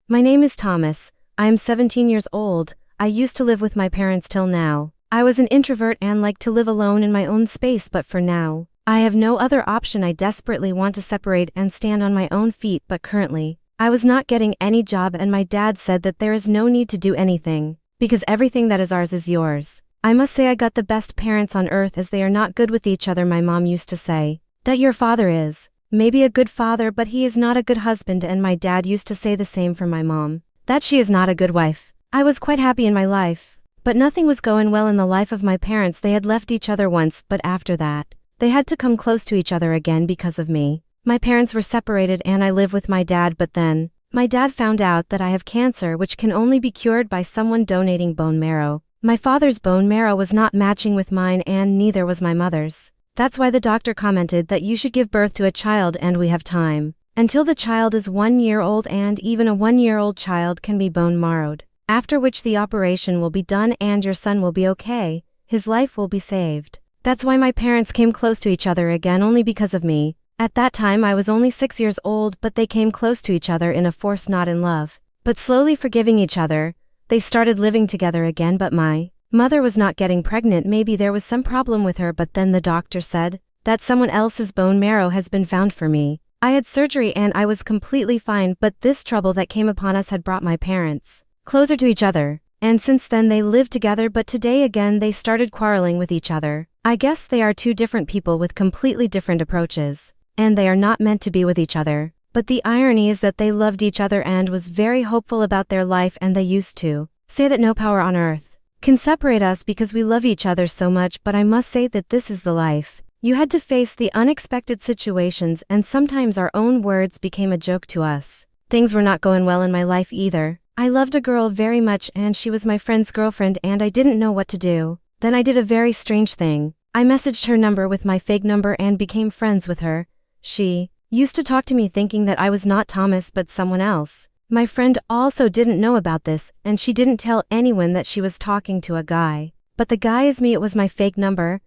My name is Thomas. I am 17 years old. I used to live with my parents till now. I was an introvert and liked to live alone in my own space, but for now, I have no other option. I desperately want to separate and stand on my own feet, but currently, I was not getting any job and my dad said that there is no need to do anything, because everything that is ours is yours. I must say I got the best parents on earth as they are not good with each other. My mom used to say that your father is maybe a good father, but he is not a good husband, and my dad used to say the same for my mom, that she is not a good wife. I was quite happy in my life, but nothing was going well in the life of my parents. They had left each other once, but after that, they had to come close to each other again because of me. My parents were separated and I live with my dad, but then, my dad found out that I have cancer which can only be cured by someone donating bone marrow. My father's bone marrow was not matching with mine and neither was my mother's. That's why the doctor commented that you should give birth to a child and we have time until the child is 1 year old, and even a 1-year-old child can be bone marrowed, after which the operation will be done and your son will be okay, his life will be saved. That's why my parents came close to each other again, only because of me. At that time I was only 6 years old, but they came close to each other in a force, not in love, but slowly forgiving each other. They started living together again, but my mother was not getting pregnant. Maybe there was some problem with her, but then the doctor said that someone else's bone marrow has been found for me. I had surgery and I was completely fine, but this trouble that came upon us had brought my parents closer to each other, and since then they lived together, but today again they started quarreling with each other. I guess they are two different people with completely different approaches, and they are not meant to be with each other. But the irony is that they loved each other and was very hopeful about their life, and they used to say that no power on earth can separate us because we love each other so much. But I must say that this is the life. You had to face the unexpected situations, and sometimes our own words became a joke to us. Things were not going well in my life either. I loved a girl very much and she was my friend's girlfriend and I didn't know what to do. Then I did a very strange thing. I messaged her number with my fake number and became friends with her. She used to talk to me thinking that I was not Thomas but someone else. My friend also didn't know about this and she didn't tell anyone that she was talking to a guy. But the guy is me. It was my fake number.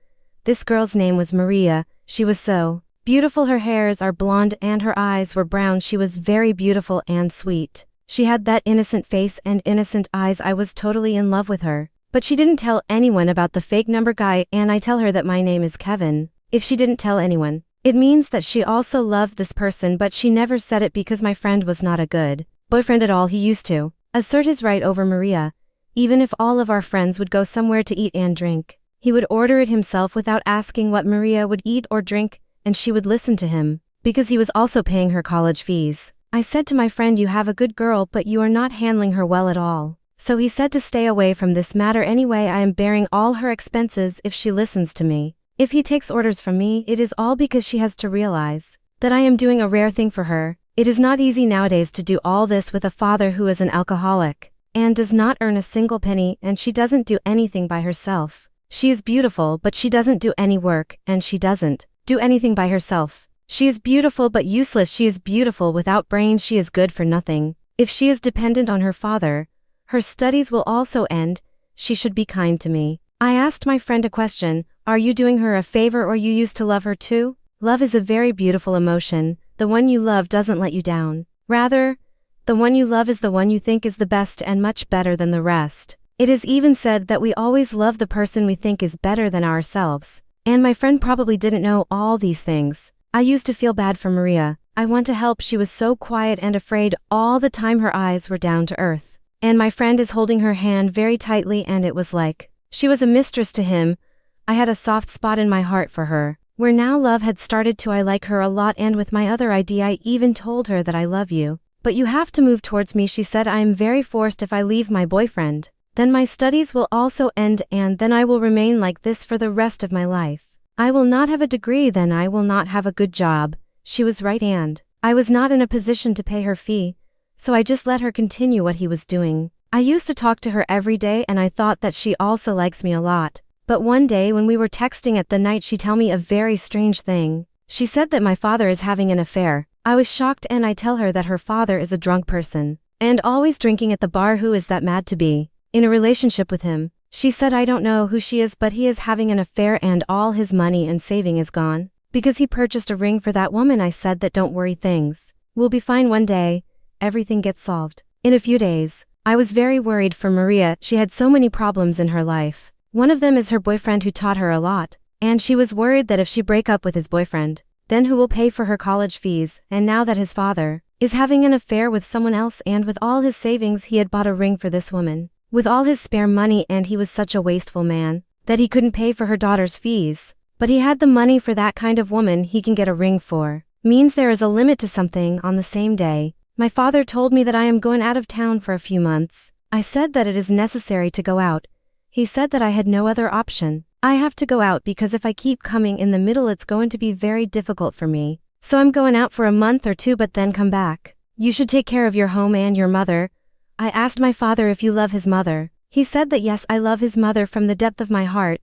This girl's name was Maria. She was so beautiful. Her hairs are blonde and her eyes were brown. She was very beautiful and sweet. She had that innocent face and innocent eyes. I was totally in love with her. But she didn't tell anyone about the fake number guy, and I tell her that my name is Kevin. If she didn't tell anyone, it means that she also loved this person, but she never said it because my friend was not a good boyfriend at all. He used to assert his right over Maria. Even if all of our friends would go somewhere to eat and drink, he would order it himself without asking what Maria would eat or drink, and she would listen to him, because he was also paying her college fees. I said to my friend, you have a good girl but you are not handling her well at all. So he said to stay away from this matter anyway. I am bearing all her expenses if she listens to me. If he takes orders from me, it is all because she has to realize that I am doing a rare thing for her. It is not easy nowadays to do all this with a father who is an alcoholic and does not earn a single penny, and she doesn't do anything by herself. She is beautiful but she doesn't do any work, and she doesn't do anything by herself. She is beautiful but useless. She is beautiful without brains. She is good for nothing. If she is dependent on her father, her studies will also end. She should be kind to me. I asked my friend a question. Are you doing her a favor, or you used to love her too? Love is a very beautiful emotion. The one you love doesn't let you down. Rather, the one you love is the one you think is the best and much better than the rest. It is even said that we always love the person we think is better than ourselves. And my friend probably didn't know all these things. I used to feel bad for Maria. I want to help. She was so quiet and afraid all the time. Her eyes were down to earth. And my friend is holding her hand very tightly, and it was like she was a mistress to him. I had a soft spot in my heart for her, where now love had started to. I like her a lot, and with my other idea I even told her that I love you, but you have to move towards me. She said I am very forced. If I leave my boyfriend, then my studies will also end, and then I will remain like this for the rest of my life. I will not have a degree, then I will not have a good job. She was right, and I was not in a position to pay her fee, so I just let her continue what he was doing. I used to talk to her every day and I thought that she also likes me a lot. But one day when we were texting at the night, she told me a very strange thing. She said that my father is having an affair. I was shocked and I tell her that her father is a drunk person and always drinking at the bar. Who is that mad to be in a relationship with him? She said I don't know who she is, but he is having an affair and all his money and saving is gone because he purchased a ring for that woman. I said that don't worry, things will be fine one day. Everything gets solved. In a few days, I was very worried for Maria. She had so many problems in her life. One of them is her boyfriend who taught her a lot, and she was worried that if she break up with his boyfriend, then who will pay for her college fees, and now that his father is having an affair with someone else, and with all his savings he had bought a ring for this woman, with all his spare money, and he was such a wasteful man that he couldn't pay for her daughter's fees. But he had the money for that kind of woman he can get a ring for. Means there is a limit to something. On the same day, my father told me that I am going out of town for a few months. I said that it is necessary to go out. He said that I had no other option. I have to go out because if I keep coming in the middle it's going to be very difficult for me. So I'm going out for a month or two but then come back. You should take care of your home and your mother. I asked my father if you love his mother. He said that yes, I love his mother from the depth of my heart.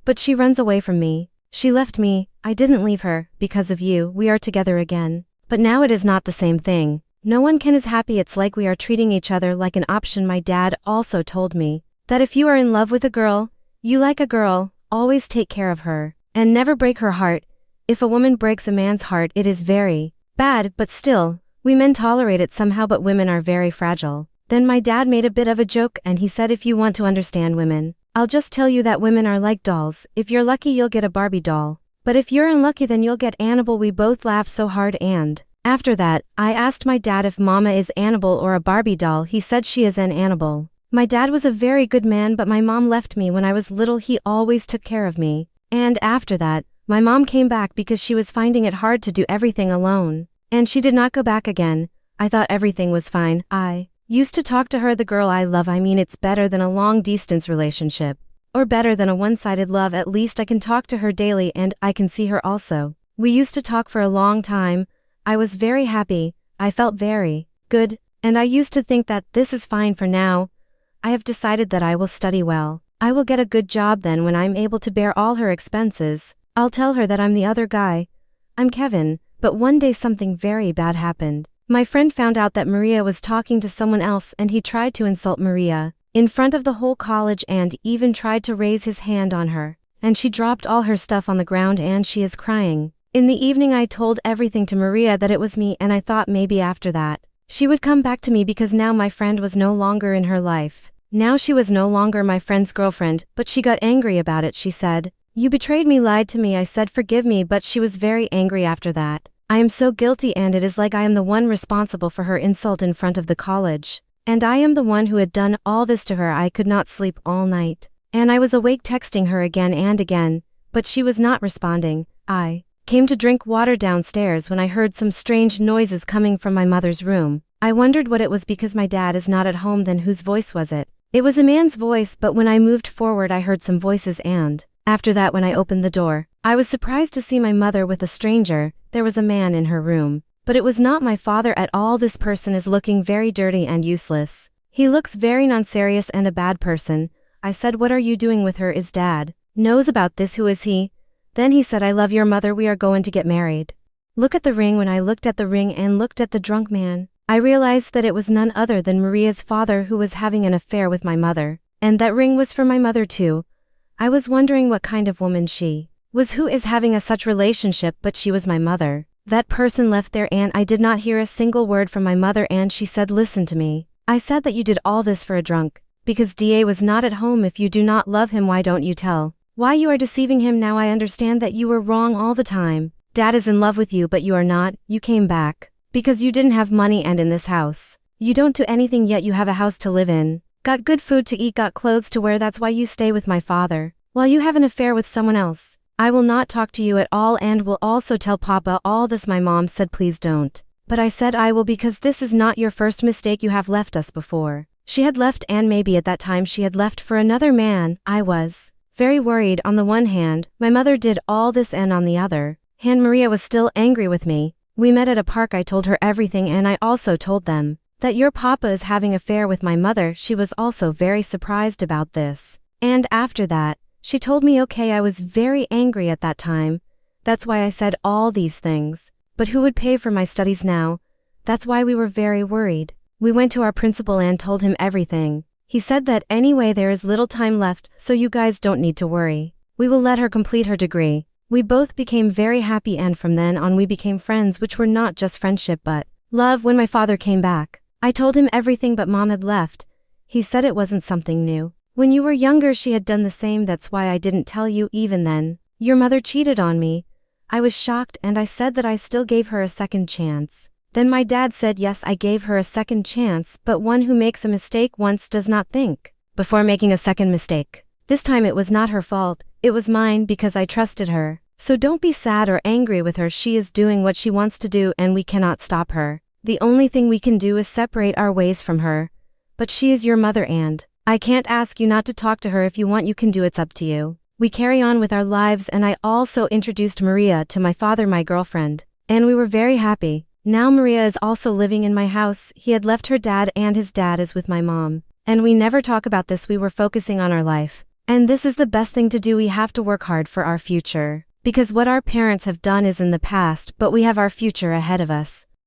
But she runs away from me. She left me. I didn't leave her. Because of you, we are together again. But now it is not the same thing. No one can is happy. It's like we are treating each other like an option. My dad also told me that if you are in love with a girl, you like a girl, always take care of her, and never break her heart. If a woman breaks a man's heart, it is very bad, but still, we men tolerate it somehow, but women are very fragile. Then my dad made a bit of a joke and he said, if you want to understand women, I'll just tell you that women are like dolls. If you're lucky, you'll get a Barbie doll. But if you're unlucky, then you'll get Annabelle. We both laughed so hard, and after that, I asked my dad if Mama is Annabelle or a Barbie doll. He said she is an Annabelle. My dad was a very good man, but my mom left me when I was little. He always took care of me. And after that, my mom came back because she was finding it hard to do everything alone. And she did not go back again. I thought everything was fine. I used to talk to her, the girl I love. I mean, it's better than a long-distance relationship. Or better than a one-sided love. At least I can talk to her daily and I can see her also. We used to talk for a long time. I was very happy. I felt very good. And I used to think that this is fine for now. I have decided that I will study well. I will get a good job. Then when I'm able to bear all her expenses, I'll tell her that I'm the other guy. I'm Kevin. But one day something very bad happened. My friend found out that Maria was talking to someone else and he tried to insult Maria in front of the whole college and even tried to raise his hand on her. And she dropped all her stuff on the ground and she is crying. In the evening I told everything to Maria that it was me, and I thought maybe after that she would come back to me because now my friend was no longer in her life. Now she was no longer my friend's girlfriend, but she got angry about it. She said, "You betrayed me, lied to me." I said, "Forgive me," but she was very angry after that. I am so guilty and it is like I am the one responsible for her insult in front of the college. And I am the one who had done all this to her. I could not sleep all night. And I was awake texting her again and again, but she was not responding. I came to drink water downstairs when I heard some strange noises coming from my mother's room. I wondered what it was because my dad is not at home. Then whose voice was it? It was a man's voice, but when I moved forward I heard some voices, and after that when I opened the door, I was surprised to see my mother with a stranger. There was a man in her room, but it was not my father at all. This person is looking very dirty and useless. He looks very non-serious and a bad person. I said, "What are you doing with her? Is dad knows about this? Who is he?" Then he said, "I love your mother. We are going to get married. Look at the ring." When I looked at the ring and looked at the drunk man, I realized that it was none other than Maria's father who was having an affair with my mother. And that ring was for my mother too. I was wondering what kind of woman she was who is having a such relationship, but she was my mother. That person left there and I did not hear a single word from my mother, and she said, "Listen to me. I said that you did all this for a drunk, because DA was not at home. If you do not love him, why don't you tell why you are deceiving him? Now I understand that you were wrong all the time. Dad is in love with you, but you are not. You came back because you didn't have money, and in this house, you don't do anything, yet you have a house to live in, got good food to eat, got clothes to wear. That's why you stay with my father, while you have an affair with someone else. I will not talk to you at all and will also tell Papa all this." My mom said, "Please don't." But I said I will, because this is not your first mistake. You have left us before. She had left, and maybe at that time she had left for another man. I was very worried. On the one hand, my mother did all this, and on the other hand, Maria was still angry with me. We met at a park. I told her everything, and I also told them that your papa is having an affair with my mother. She was also very surprised about this. And after that, she told me okay. I was very angry at that time. That's why I said all these things. But who would pay for my studies now? That's why we were very worried. We went to our principal and told him everything. He said that anyway there is little time left, so you guys don't need to worry. We will let her complete her degree. We both became very happy, and from then on we became friends, which were not just friendship but love. When my father came back, I told him everything, but Mom had left. He said it wasn't something new. When you were younger, she had done the same. That's why I didn't tell you even then. Your mother cheated on me. I was shocked and I said that I still gave her a second chance. Then my dad said yes, I gave her a second chance, but one who makes a mistake once does not think before making a second mistake. This time it was not her fault, it was mine because I trusted her. So don't be sad or angry with her. She is doing what she wants to do and we cannot stop her. The only thing we can do is separate our ways from her. But she is your mother and I can't ask you not to talk to her. If you want, you can do. It's up to you. We carry on with our lives, and I also introduced Maria to my father, my girlfriend, and we were very happy. Now Maria is also living in my house. He had left her dad and his dad is with my mom. And we never talk about this. We were focusing on our life. And this is the best thing to do. We have to work hard for our future. Because what our parents have done is in the past, but we have our future ahead of us.